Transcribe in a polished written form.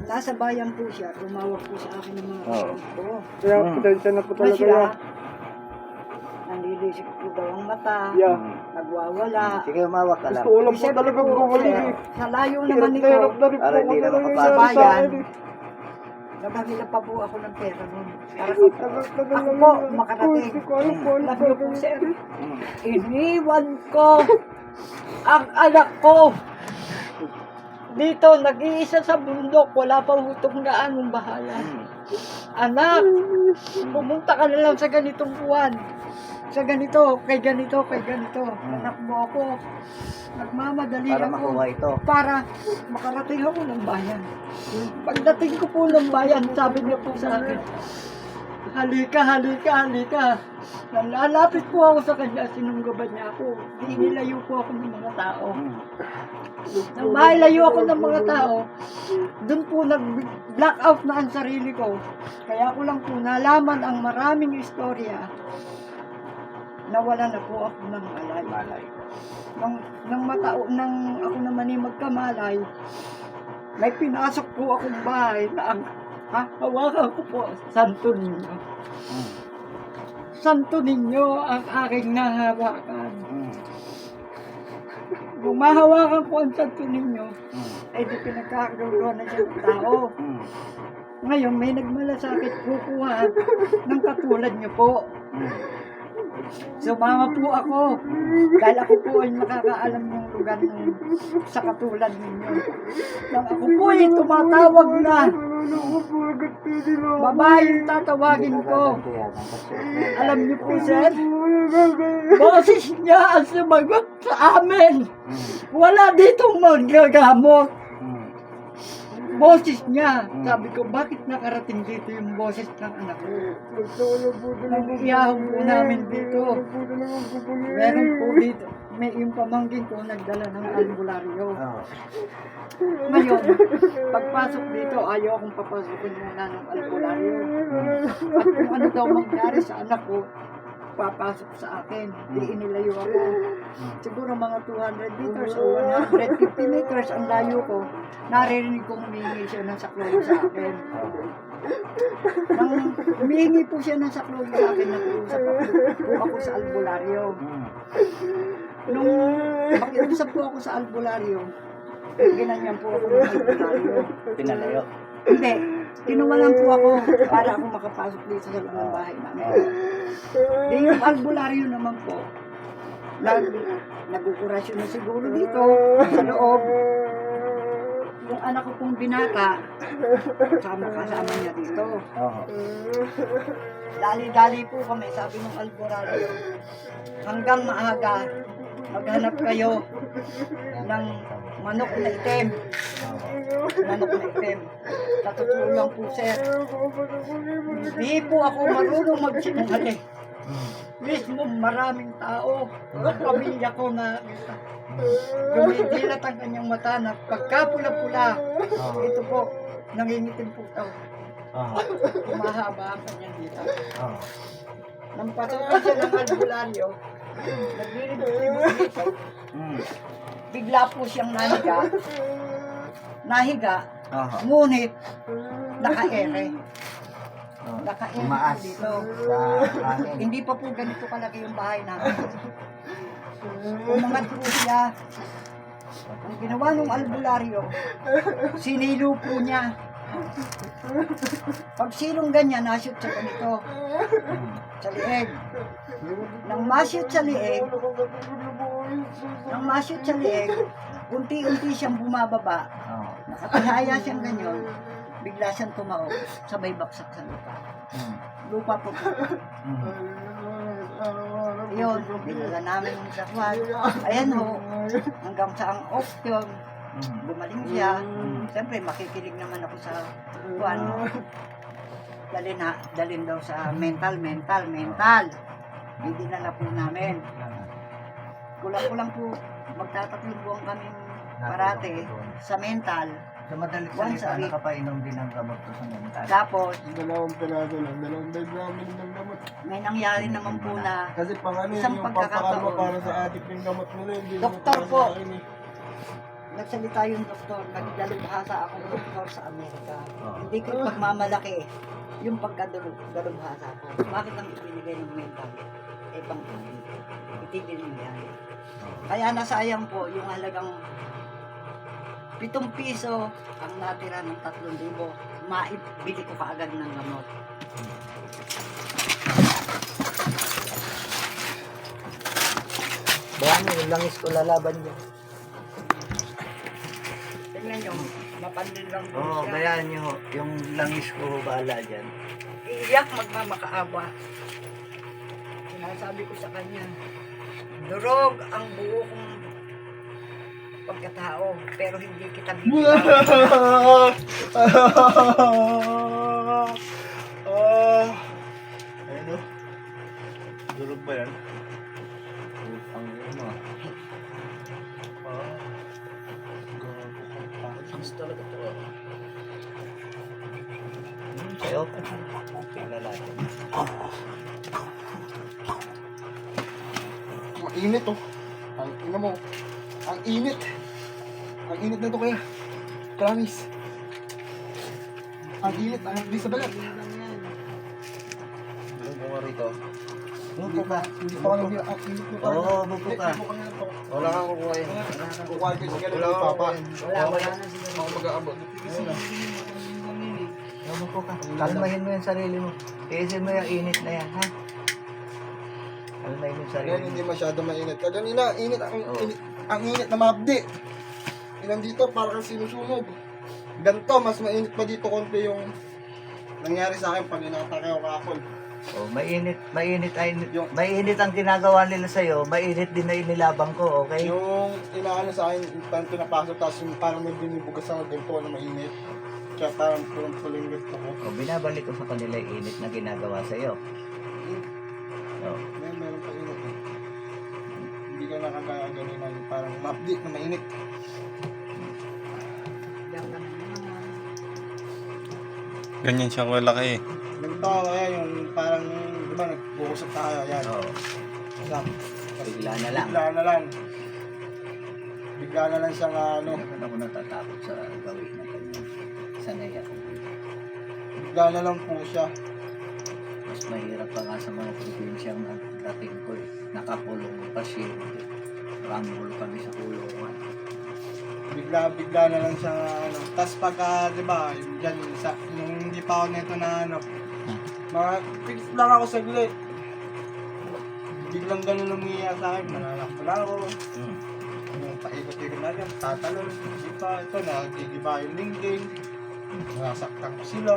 nasa bayan po siya, tumawag po sa akin ng mga kapatid ko. Kaya potensya na po Na talaga siya, yan. nanlilisik po daw ang mata, Yeah. nagwawala. Sige, umawak ka lang. Gusto ko lang po Siyempre talaga po, gumaling sir, eh. sa layo Hirap naman na nito, hirap na rin po Para ako hindi na talaga makapasok. yan sa akin eh. nabahila pa po ako ng pera nun. Para Tagal-tagal ako lang po, yan. makarating. Hindi ko alam po ano Alam niyo po, gagawin. sir, iniwan ko ang anak ko. Dito, nag-iisa sa bundok, wala pa hutong gaanong bahala. Anak, pumunta ka na lang sa ganitong buwan. Sa ganito, kay ganito, kay ganito. Anak mo ako. Nagmamadali Para ako. makuha ito. Para makarating ako ng bayan. Pagdating ko po ng bayan, sabi niya po sa akin, halika, halika, halika. Lalapit po ako sa kanya, sinunggaban niya ako. Inilayo po ako ng mga tao. Nang mailayo ako ng mga tao, doon po nag-blackout na ang sarili ko. Kaya ko lang po nalaman ang maraming istorya. Nawala na po ako ng malay. Nang ako naman ay magkamalay, may pinasok po akong bahay na ang hawakan ko po, Santo Niño. Santo Niño ang aking nahawakan. Kung mahawakan ko ang Santo Niño, ay di pinagkakagawa na siya ng tao. Ngayon, may nagmalasakit kukuha ng katulad niyo po. Sumama po ako dahil ako po ay nakakaalam ng lugar sa katulad ninyo. Nang ako po ay tumatawag na, babae yung tatawagin ko. Alam niyo po, sir, boses niya ang sumagot sa amin. Wala ditong magagamot. Boses niya. Sabi ko, bakit nakarating dito yung boses ng anak ko? Nag-iyaw po namin dito. Meron po dito. May yung pamangkin ko nagdala ng albularyo. Ngayon, pagpasok dito, ayaw akong papasukin muna ng albularyo. At kung ano daw mangyari sa anak ko, papasok sa akin. Di inilayo ako. Siguro mga 200 meters o 150 meters ang layo ko. Naririnig kong humingi siya ng saklolo sa akin. Nang humingi po siya ng saklolo sa akin, nag-uusap po ako sa albularyo. Nung makiusap po ako sa albularyo, ginanyan po ako ng albularyo. Pinalayo. Hindi. Kinuwalan po ako para ako makapasok dito sa loob ng bahay namin. Di yung albularyo naman po, nag-operasyon na siguro dito sa loob. Yung anak ko pong binata, kasama niya dito. Dali-dali po kami, sabi ng albularyo, hanggang maaga, maghanap kayo ng manok na itim. Manok na itim. Katutulong po, sir. Hindi po ako marunong magsinungaling. Mismo maraming tao, pamilya ko na dumidilat ang kanyang mata na pagkapula-pula, ito po, nangingitim po ito. Kumahaba ang kanyang dita. Nang patuloy siya ng albularyo, naglilibot-libot dito. Bigla po siyang nahiga, ngunit naka-ere. Naka-ere po dito. Hindi pa po ganito kalaki yung bahay namin. Umangat po siya. Ang ginawa ng albularyo, sinilo po niya. Pag silong ganyan, nashoot sa ganito. Sa lieg. Nang mashoot sa lieg, unti-unti siyang bumababa. Nakatihaya siyang ganyan. Bigla siyang tumaob, sabay baksak sa lupa. Lupa po. Yun, binala namin yung sakwan. Ayan ho, hanggang sa ang off yun, gumaling siya. Siyempre, makikinig naman ako sa kuwan. Dalhin daw sa mental. Hindi na po namin. Kulang-kulang po, magtatatlong buwan kami parate sa mental. Sa madalit salita, nakapainom din ng gamot to sa mental. Tapos, Dalawang piraso lang, dalawang diagramin ng gamot. may nangyari naman po na Kasi pang ano Isang yung pagkakataon. papakalma para sa adik ng gamot nila. Hindi naman Doktor para po. sa akin eh. nagsalita yung doktor, nagdalubhasa akong doktor sa Amerika. Oo. Hindi ko pagmamalaki yung pagkadalubhasa ko. Bakit ang ibinigay ng mental? Eh, pang itigil mo yan. Kaya nasayang po yung halagang 7 piso ang natira ng 3,000. Maibili ko kaagad ng gamot. Bayan mo, yung langis ko lalaban dyan. Tingnan nyo, mapandil lang po Oo, siya. bayaan nyo. Yung langis ko, bahala dyan. Iyak magmamakaawa. Sinasabi ko sa kanya, durog ang buo kong pagkatao, pero hindi kita bibigyan. Ayun o. Durog ba yan? Ang ano. Ang talaga to. Sa'yo? Tingnan natin. Ang init oh. Ang ina mo. Ang init. Ang init na to kaya. Promise. Ang init. Ang hindi sa balat. Yung bunga rito. Hindi pa. Hindi pa ako nag- ang init mo pa. Oo, buko ka. Buko na to. Wala kang kukuha yun. Kukuha ko sa ganun ni Papa. Wala na sila. Ako mag-aabot. Buko ka. Kalmahin mo yung sarili mo. Tiisin mo yung init na yan, ha? Kalmahin mo yung sarili Ngayon mo. hindi masyado mainit. Kaganina, init ang Oo. init. Ang init na mabdi. Ilan dito para kang sinusunog. Ganito, mas mainit pa dito konti yung nangyari sa akin pag inatake ako kahapon. Oh, mainit ang ginagawa nila sa'yo, mainit din na inilabang ko, okay? Yung inaano sa akin, parang pinapasok, tapos yung parang may binibugas ako ganito na mainit. Kaya parang pulong-pulong ako. O, binabalik ko sa kanila yung init na ginagawa sa'yo. Oh. Meron pa init eh. Hindi ka nakagaya ganina, yung parang mabdi na mainit. Ganyan siya kalaki. Ganito kaya yung parang, di ba, nag-uusap tayo, yan. Oh, Yan. bigla na lang. Bigla na lang. Bigla na lang siya nga ano. Ano ako natatakot sa gawin na ganyan. Sanay ako. Bigla na lang po siya. Mas mahirap pa nga sa mga probinsyang dating ko eh. Nakakulong pa siya. Rambol kami sa kulungan. Bigla na lang siya nga ano. Tapos pagka, di ba, yung dyan, yung hindi pa ako nito na ano. Mga, pigit lang ako saglit. Biglang ganun lumiya sa akin, mananakbo na ako. Yung paikot-ikot na yan, tatalon. Hindi pa, ito, nagigiba yung lingging. Nasaktan ko sila.